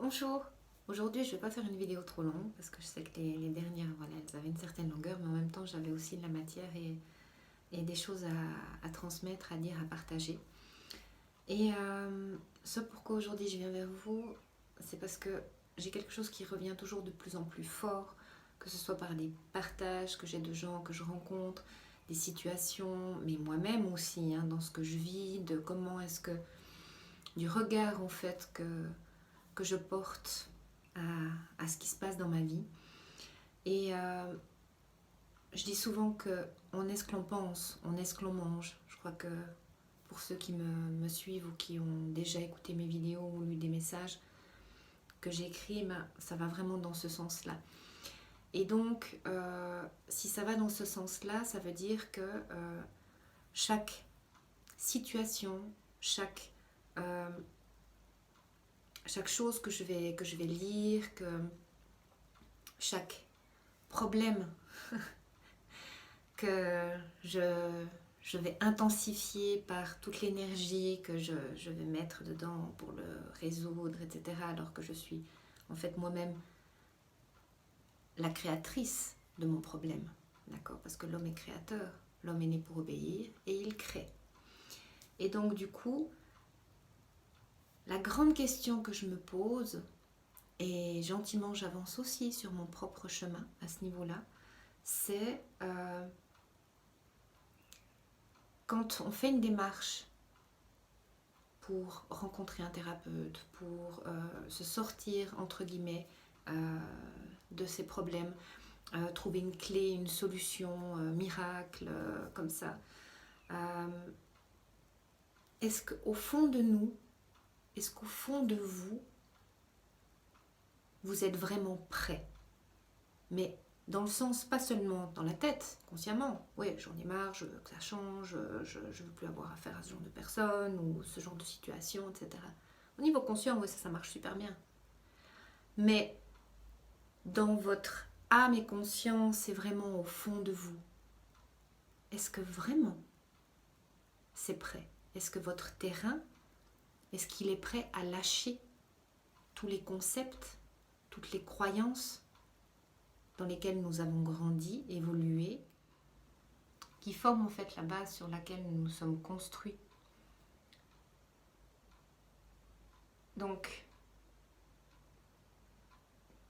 Bonjour, aujourd'hui je vais pas faire une vidéo trop longue parce que je sais que les dernières, voilà, elles avaient une certaine longueur, mais en même temps j'avais aussi de la matière et des choses à transmettre, à dire, à partager. Et ce pourquoi aujourd'hui je viens vers vous, c'est parce que j'ai quelque chose qui revient toujours de plus en plus fort, que ce soit par des partages que j'ai de gens que je rencontre, des situations, mais moi-même aussi, hein, dans ce que je vis, de comment est-ce que, du regard en fait que je porte à ce qui se passe dans ma vie. Et je dis souvent que on est ce que l'on pense, on est ce que l'on mange. Je crois que pour ceux qui me suivent ou qui ont déjà écouté mes vidéos ou lu des messages que j'ai écrits, ben, ça va vraiment dans ce sens-là. Et donc, si ça va dans ce sens-là, ça veut dire que chaque situation, chaque, euh, chaque chose que je vais lire, que chaque problème que je vais intensifier par toute l'énergie que je vais mettre dedans pour le résoudre, etc. Alors que je suis en fait moi-même la créatrice de mon problème. D'accord? Parce que l'homme est créateur, l'homme est né pour obéir et il crée. Et donc du coup, la grande question que je me pose, et gentiment j'avance aussi sur mon propre chemin à ce niveau-là, c'est quand on fait une démarche pour rencontrer un thérapeute, pour se sortir, entre guillemets, de ses problèmes, trouver une clé, une solution miracle, comme ça. Euh, est-ce qu'au fond de nous, est-ce qu'au fond de vous, vous êtes vraiment prêt? Mais dans le sens, pas seulement dans la tête, consciemment. Oui, j'en ai marre, je veux que ça change, je veux plus avoir affaire à ce genre de personnes ou ce genre de situation, etc. Au niveau conscient, oui, ça marche super bien. Mais dans votre âme et conscience et vraiment au fond de vous, est-ce que vraiment c'est prêt? Est-ce que votre terrain, est-ce qu'il est prêt à lâcher tous les concepts, toutes les croyances dans lesquelles nous avons grandi, évolué, qui forment en fait la base sur laquelle nous nous sommes construits? Donc,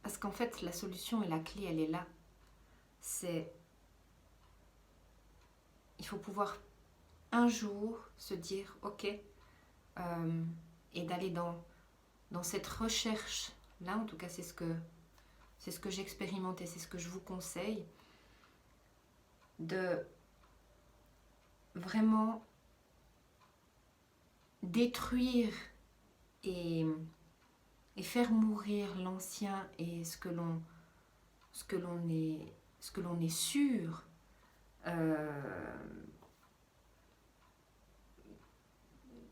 parce qu'en fait la solution et la clé, elle est là. C'est, il faut pouvoir un jour se dire ok, et d'aller dans cette recherche là, en tout cas c'est ce que j'expérimente et c'est ce que je vous conseille, de vraiment détruire et, et faire mourir l'ancien et ce que l'on est sûr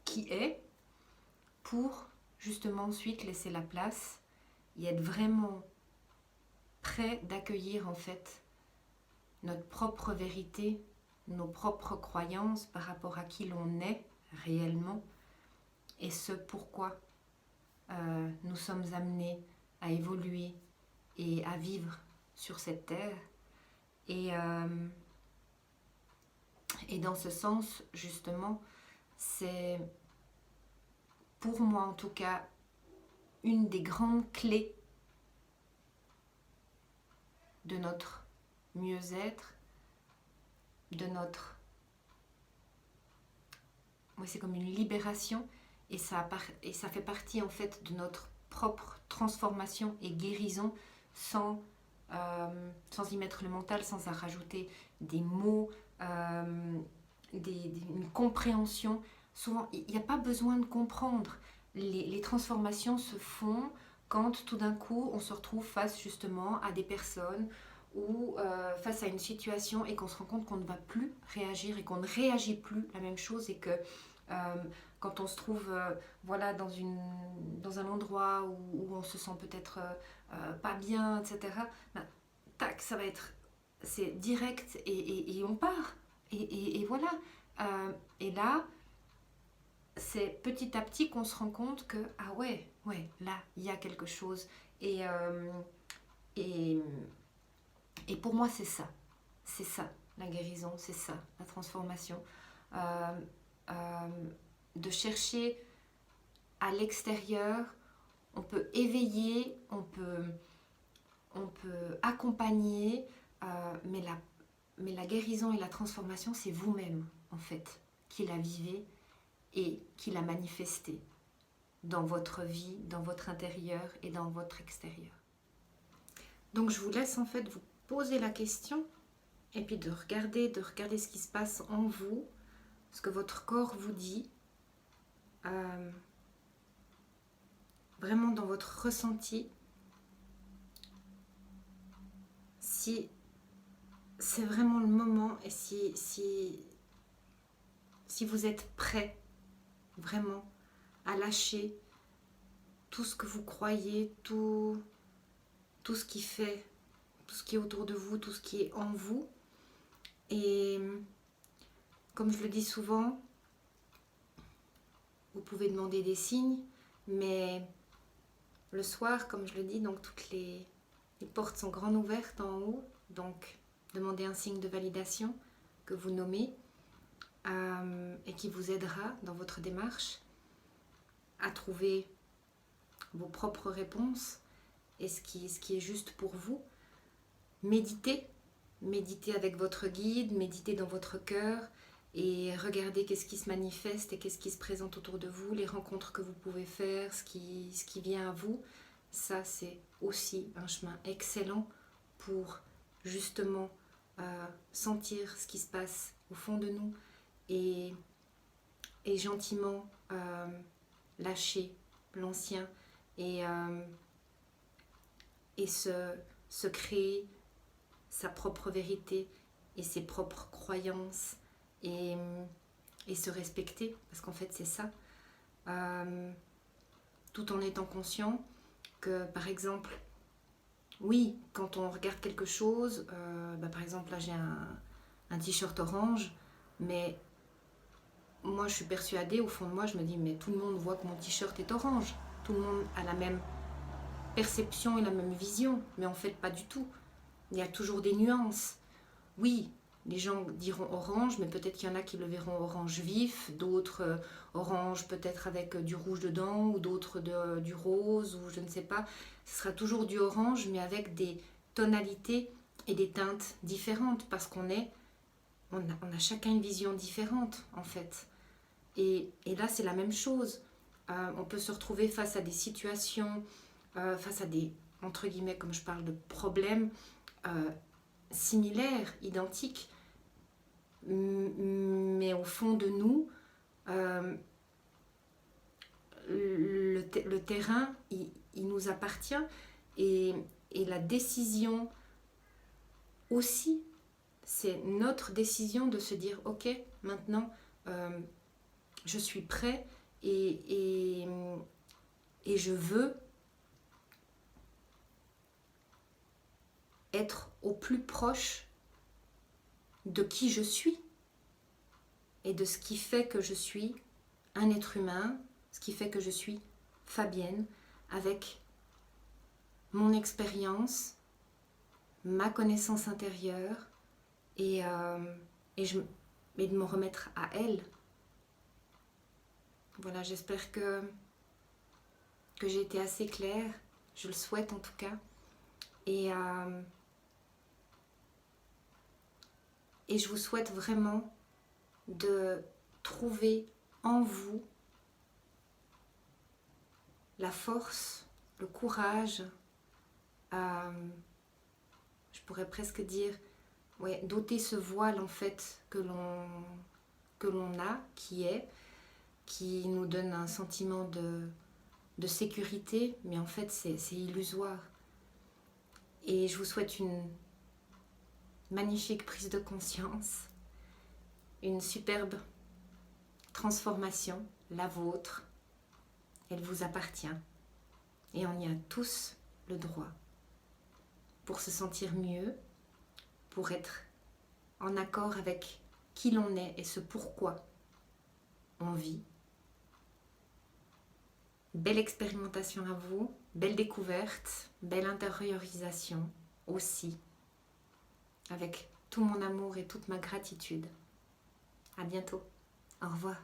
qui est, pour justement ensuite laisser la place et être vraiment prêt d'accueillir en fait notre propre vérité, nos propres croyances par rapport à qui l'on est réellement et ce pourquoi nous sommes amenés à évoluer et à vivre sur cette terre. Et, et dans ce sens, justement, c'est pour moi en tout cas une des grandes clés de notre mieux-être, de notre... Oui, c'est comme une libération et ça fait partie en fait de notre propre transformation et guérison sans, sans y mettre le mental, sans en rajouter des mots, une compréhension. Souvent, il n'y a pas besoin de comprendre. Les transformations se font quand tout d'un coup on se retrouve face justement à des personnes ou face à une situation et qu'on se rend compte qu'on ne va plus réagir et qu'on ne réagit plus la même chose et que quand on se trouve voilà, dans un endroit où on se sent peut-être pas bien, etc., ben, tac, ça va être, c'est direct, et, et on part. Et voilà. Et là, c'est petit à petit qu'on se rend compte que, ah ouais, là, il y a quelque chose. Et, et, et pour moi, c'est ça. C'est ça, la guérison, c'est ça, la transformation. Euh, euh, de chercher à l'extérieur, on peut éveiller, on peut accompagner, mais la guérison et la transformation, c'est vous-même, en fait, qui la vivez et qui la manifestez dans votre vie, dans votre intérieur et dans votre extérieur. Donc je vous laisse en fait vous poser la question et puis de regarder ce qui se passe en vous, ce que votre corps vous dit, vraiment dans votre ressenti. Si c'est vraiment le moment et si vous êtes prêt vraiment à lâcher tout ce que vous croyez, tout ce qui fait, tout ce qui est autour de vous, tout ce qui est en vous. Et comme je le dis souvent, vous pouvez demander des signes, mais le soir, comme je le dis, donc toutes les portes sont grandes ouvertes en haut, donc demandez un signe de validation que vous nommez et qui vous aidera dans votre démarche à trouver vos propres réponses et ce qui est juste pour vous. Méditez avec votre guide, méditez dans votre cœur et regardez qu'est-ce qui se manifeste et qu'est-ce qui se présente autour de vous, les rencontres que vous pouvez faire, ce qui vient à vous. Ça, c'est aussi un chemin excellent pour justement sentir ce qui se passe au fond de nous et gentiment lâcher l'ancien et se créer sa propre vérité et ses propres croyances et se respecter, parce qu'en fait c'est ça, tout en étant conscient que par exemple, oui, quand on regarde quelque chose, par exemple là j'ai un t-shirt orange, mais moi je suis persuadée, au fond de moi je me dis mais tout le monde voit que mon t-shirt est orange, tout le monde a la même perception et la même vision, mais en fait pas du tout. Il y a toujours des nuances. Oui, les gens diront orange, mais peut-être qu'il y en a qui le verront orange vif, d'autres orange peut-être avec du rouge dedans, ou d'autres du rose, ou je ne sais pas. Ce sera toujours du orange, mais avec des tonalités et des teintes différentes, parce on a chacun une vision différente, en fait. Et là, c'est la même chose. On peut se retrouver face à des situations, face à des, entre guillemets, comme je parle de problèmes, similaires, identiques, mais au fond de nous, le terrain, il nous appartient et la décision aussi, c'est notre décision de se dire ok, maintenant je suis prêt et je veux être au plus proche de qui je suis et de ce qui fait que je suis un être humain, ce qui fait que je suis Fabienne, avec mon expérience, ma connaissance intérieure et de me remettre à elle. Voilà, j'espère que j'ai été assez claire, je le souhaite en tout cas. Et je vous souhaite vraiment de trouver en vous la force, le courage, je pourrais presque dire, d'ôter ce voile en fait que l'on a, qui nous donne un sentiment de sécurité, mais en fait c'est illusoire. Et je vous souhaite une magnifique prise de conscience, une superbe transformation, la vôtre. Elle vous appartient et on y a tous le droit pour se sentir mieux, pour être en accord avec qui l'on est et ce pourquoi on vit. Belle expérimentation à vous, belle découverte, belle intériorisation aussi, avec tout mon amour et toute ma gratitude. À bientôt. Au revoir.